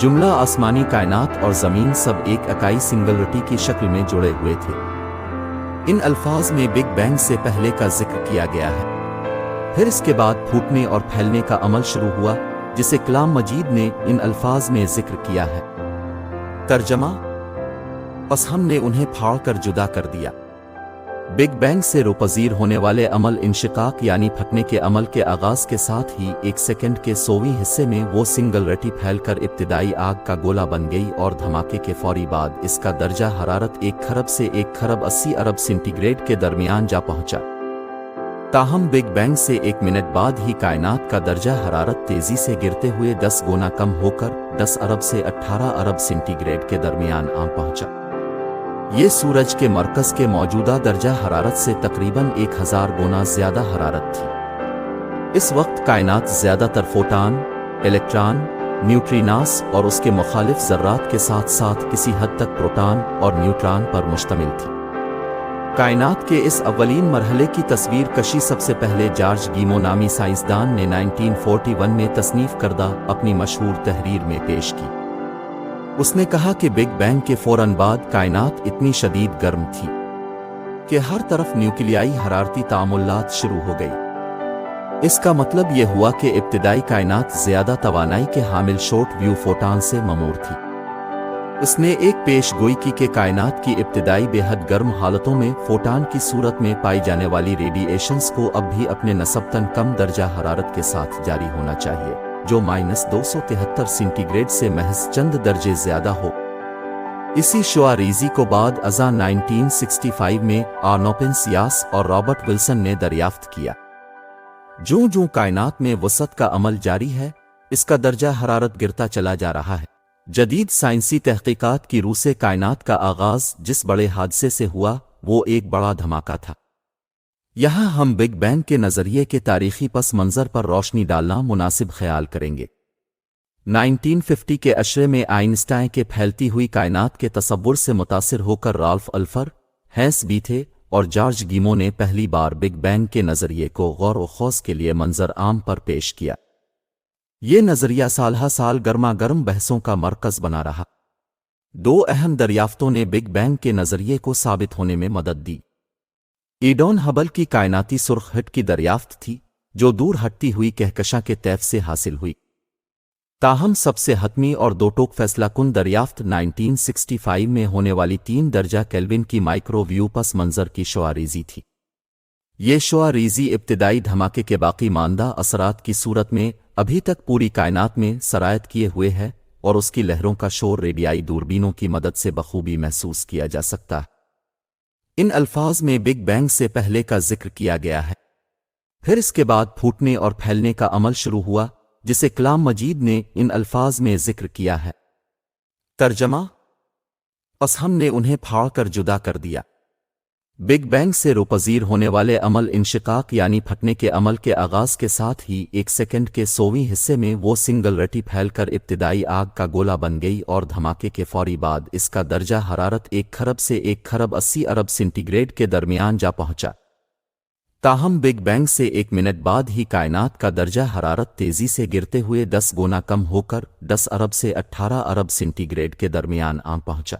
جملہ آسمانی کائنات اور زمین سب ایک اکائی سنگلرٹی کی شکل میں جڑے ہوئے تھے۔ ان الفاظ میں بگ بینگ سے پہلے کا ذکر کیا گیا ہے، پھر اس کے بعد پھوٹنے اور پھیلنے کا عمل شروع ہوا جسے کلام مجید نے ان الفاظ میں ذکر کیا ہے۔ ترجمہ: پس ہم نے انہیں پھاڑ کر جدا کر دیا۔ بگ بینگ سے روپذیر ہونے والے عمل انشقاق یعنی پھٹنے کے عمل کے آغاز کے ساتھ ہی ایک سیکنڈ کے 100ویں حصے میں وہ سنگلرٹی پھیل کر ابتدائی آگ کا گولہ بن گئی اور دھماکے کے فوری بعد اس کا درجہ حرارت 1 خرب سے 1 خرب 80 ارب سینٹی گریڈ کے درمیان جا پہنچا۔ تاہم بگ بینگ سے 1 منٹ بعد ہی کائنات کا درجہ حرارت تیزی سے گرتے ہوئے 10 گنا کم ہو کر 10 ارب سے 18 ارب سینٹی گریڈ کے درمیان آ پہنچا۔ یہ سورج کے مرکز کے موجودہ درجہ حرارت سے تقریباً 1000 گنا زیادہ حرارت تھی۔ اس وقت کائنات زیادہ تر فوٹان، الیکٹران، نیوٹریناس اور اس کے مخالف ذرات کے ساتھ ساتھ کسی حد تک پروٹان اور نیوٹران پر مشتمل تھی۔ کائنات کے اس اولین مرحلے کی تصویر کشی سب سے پہلے جارج گیمو نامی سائنسدان نے 1941 میں تصنیف کردہ اپنی مشہور تحریر میں پیش کی۔ اس نے کہا کہ بگ بینگ کے فوراً بعد کائنات اتنی شدید گرم تھی کہ ہر طرف نیوکلیائی حرارتی تعاملات شروع ہو گئی۔ اس کا مطلب یہ ہوا کہ ابتدائی کائنات زیادہ توانائی کے حامل شارٹ ویو فوٹان سے ممور تھی۔ اس نے ایک پیش گوئی کی کہ کائنات کی ابتدائی بے حد گرم حالتوں میں فوٹان کی صورت میں پائی جانے والی ریڈیئیشنز کو اب بھی اپنے نسبتاً کم درجہ حرارت کے ساتھ جاری ہونا چاہیے، جو -273 سینٹی گریڈ سے محض چند درجے زیادہ ہو۔ اسی شعاع ریزی کو بعد ازاں 1965 میں آرنوپن سیاس اور رابرٹ ولسن نے دریافت کیا۔ جو کائنات میں وسعت کا عمل جاری ہے، اس کا درجہ حرارت گرتا چلا جا رہا ہے۔ جدید سائنسی تحقیقات کی روح سے کائنات کا آغاز جس بڑے حادثے سے ہوا وہ ایک بڑا دھماکہ تھا۔ یہاں ہم بگ بینگ کے نظریے کے تاریخی پس منظر پر روشنی ڈالنا مناسب خیال کریں گے۔ 1950 کے عشرے میں آئنسٹائن کے پھیلتی ہوئی کائنات کے تصور سے متاثر ہو کر رالف الفر، ہینس بیتھے اور جارج گیمو نے پہلی بار بگ بینگ کے نظریے کو غور و خوض کے لیے منظر عام پر پیش کیا۔ یہ نظریہ سالہ سال گرما گرم بحثوں کا مرکز بنا رہا۔ 2 اہم دریافتوں نے بگ بینگ کے نظریے کو ثابت ہونے میں مدد دی۔ ایڈون ہبل کی کائناتی سرخ ہٹ کی دریافت تھی، جو دور ہٹتی ہوئی کہکشاں کے طیف سے حاصل ہوئی۔ تاہم سب سے حتمی اور دو ٹوک فیصلہ کن دریافت 1965 میں ہونے والی 3 درجہ کیلوین کی مائکرو ویو پس منظر کی شعاع ریزی تھی۔ یہ شعاع ریزی ابتدائی دھماکے کے باقی ماندہ اثرات کی صورت میں ابھی تک پوری کائنات میں سرایت کیے ہوئے ہے اور اس کی لہروں کا شور ریڈیائی دوربینوں کی مدد سے بخوبی محسوس کیا جا سکتا ہے۔ ان الفاظ میں بگ بینگ سے پہلے کا ذکر کیا گیا ہے، پھر اس کے بعد پھوٹنے اور پھیلنے کا عمل شروع ہوا جسے کلام مجید نے ان الفاظ میں ذکر کیا ہے۔ ترجمہ: پس ہم نے انہیں پھاڑ کر جدا کر دیا۔ بگ بینگ سے روپذیر ہونے والے عمل انشقاق یعنی پھٹنے کے عمل کے آغاز کے ساتھ ہی ایک سیکنڈ کے 100ویں حصے میں وہ سنگلرٹی پھیل کر ابتدائی آگ کا گولہ بن گئی اور دھماکے کے فوری بعد اس کا درجہ حرارت 1 خرب سے 1 خرب 80 ارب سینٹی گریڈ کے درمیان جا پہنچا۔ تاہم بگ بینگ سے 1 منٹ بعد ہی کائنات کا درجہ حرارت تیزی سے گرتے ہوئے 10 گنا کم ہو کر 10 ارب سے 18 ارب سینٹی گریڈ کے درمیان آ پہنچا۔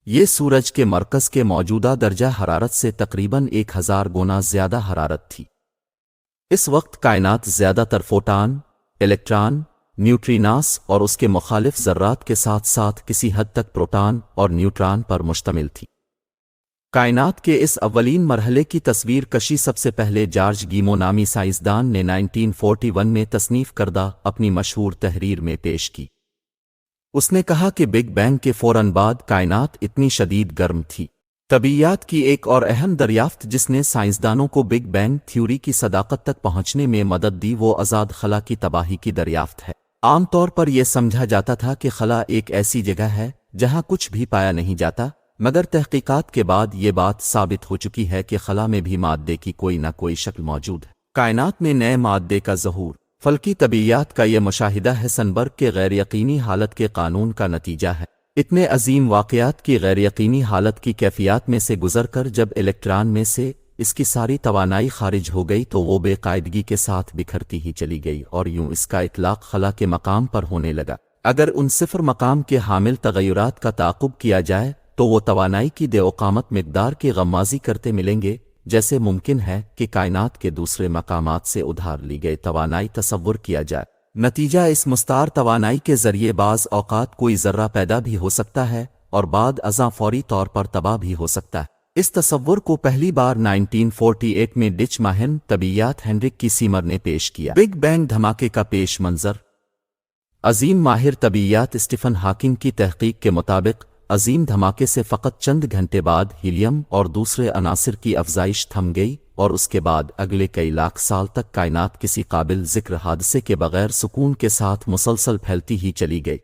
یہ سورج کے مرکز کے موجودہ درجہ حرارت سے تقریباً 1000 گنا زیادہ حرارت تھی۔ اس وقت کائنات زیادہ تر فوٹان، الیکٹران، نیوٹریناس اور اس کے مخالف ذرات کے ساتھ ساتھ کسی حد تک پروٹان اور نیوٹران پر مشتمل تھی۔ کائنات کے اس اولین مرحلے کی تصویر کشی سب سے پہلے جارج گیمو نامی سائنسدان نے 1941 میں تصنیف کردہ اپنی مشہور تحریر میں پیش کی۔ اس نے کہا کہ بگ بینگ کے فوراً بعد کائنات اتنی شدید گرم تھی۔ طبیعیات کی ایک اور اہم دریافت جس نے سائنسدانوں کو بگ بینگ تھیوری کی صداقت تک پہنچنے میں مدد دی وہ آزاد خلا کی تباہی کی دریافت ہے۔ عام طور پر یہ سمجھا جاتا تھا کہ خلا ایک ایسی جگہ ہے جہاں کچھ بھی پایا نہیں جاتا، مگر تحقیقات کے بعد یہ بات ثابت ہو چکی ہے کہ خلا میں بھی مادے کی کوئی نہ کوئی شکل موجود ہے۔ کائنات میں نئے مادے کا ظہور فلکی طبیعیات کا یہ مشاہدہ ہیسنبرگ کے غیر یقینی حالت کے قانون کا نتیجہ ہے۔ اتنے عظیم واقعات کی غیر یقینی حالت کی کیفیات میں سے گزر کر جب الیکٹران میں سے اس کی ساری توانائی خارج ہو گئی تو وہ بے قاعدگی کے ساتھ بکھرتی ہی چلی گئی اور یوں اس کا اطلاق خلا کے مقام پر ہونے لگا۔ اگر ان صفر مقام کے حامل تغیرات کا تعاقب کیا جائے تو وہ توانائی کی دے اقامت مقدار کی غمازی کرتے ملیں گے، جیسے ممکن ہے کہ کائنات کے دوسرے مقامات سے ادھار لی گئی توانائی تصور کیا جائے۔ نتیجہ اس مستعار توانائی کے ذریعے بعض اوقات کوئی ذرہ پیدا بھی ہو سکتا ہے اور بعد ازاں فوری طور پر تباہ بھی ہو سکتا ہے۔ اس تصور کو پہلی بار 1948 میں ڈچ ماہر طبیعیات ہینرک کیسیمر نے پیش کیا۔ بگ بینگ دھماکے کا پیش منظر۔ عظیم ماہر طبیعیات اسٹیفن ہاکنگ کی تحقیق کے مطابق عظیم دھماکے سے فقط چند گھنٹے بعد ہیلیم اور دوسرے عناصر کی افزائش تھم گئی اور اس کے بعد اگلے کئی لاکھ سال تک کائنات کسی قابل ذکر حادثے کے بغیر سکون کے ساتھ مسلسل پھیلتی ہی چلی گئی۔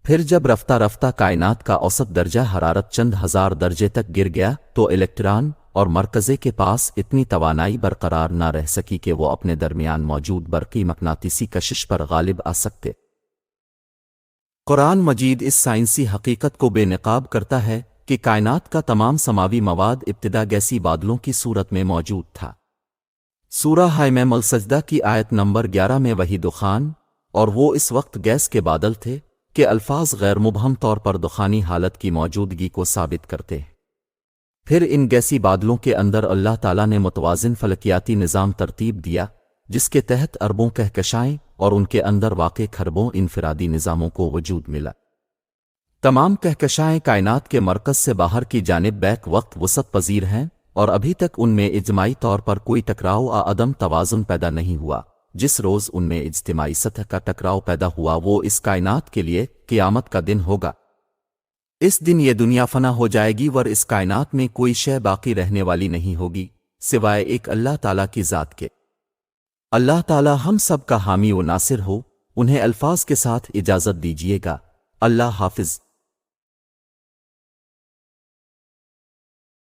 پھر جب رفتہ رفتہ کائنات کا اوسط درجہ حرارت چند ہزار درجے تک گر گیا تو الیکٹران اور مرکزے کے پاس اتنی توانائی برقرار نہ رہ سکی کہ وہ اپنے درمیان موجود برقی مقناطیسی کشش پر غالب آ سکتے۔ قرآن مجید اس سائنسی حقیقت کو بے نقاب کرتا ہے کہ کائنات کا تمام سماوی مواد ابتدا گیسی بادلوں کی صورت میں موجود تھا۔ سورہ حمیم السجدہ کی آیت نمبر 11 میں وہی دخان اور وہ اس وقت گیس کے بادل تھے کہ الفاظ غیر مبہم طور پر دخانی حالت کی موجودگی کو ثابت کرتے ہیں۔ پھر ان گیسی بادلوں کے اندر اللہ تعالیٰ نے متوازن فلکیاتی نظام ترتیب دیا جس کے تحت اربوں کہکشائیں اور ان کے اندر واقع کھربوں انفرادی نظاموں کو وجود ملا۔ تمام کہکشائیں کائنات کے مرکز سے باہر کی جانب بیک وقت وسعت پذیر ہیں اور ابھی تک ان میں اجتماعی طور پر کوئی ٹکراؤ عدم توازن پیدا نہیں ہوا۔ جس روز ان میں اجتماعی سطح کا ٹکراؤ پیدا ہوا وہ اس کائنات کے لیے قیامت کا دن ہوگا۔ اس دن یہ دنیا فنا ہو جائے گی ور اس کائنات میں کوئی شے باقی رہنے والی نہیں ہوگی سوائے ایک اللہ تعالیٰ کی ذات کے۔ اللہ تعالیٰ ہم سب کا حامی و ناصر ہو۔ انہیں الفاظ کے ساتھ اجازت دیجیے گا۔ اللہ حافظ۔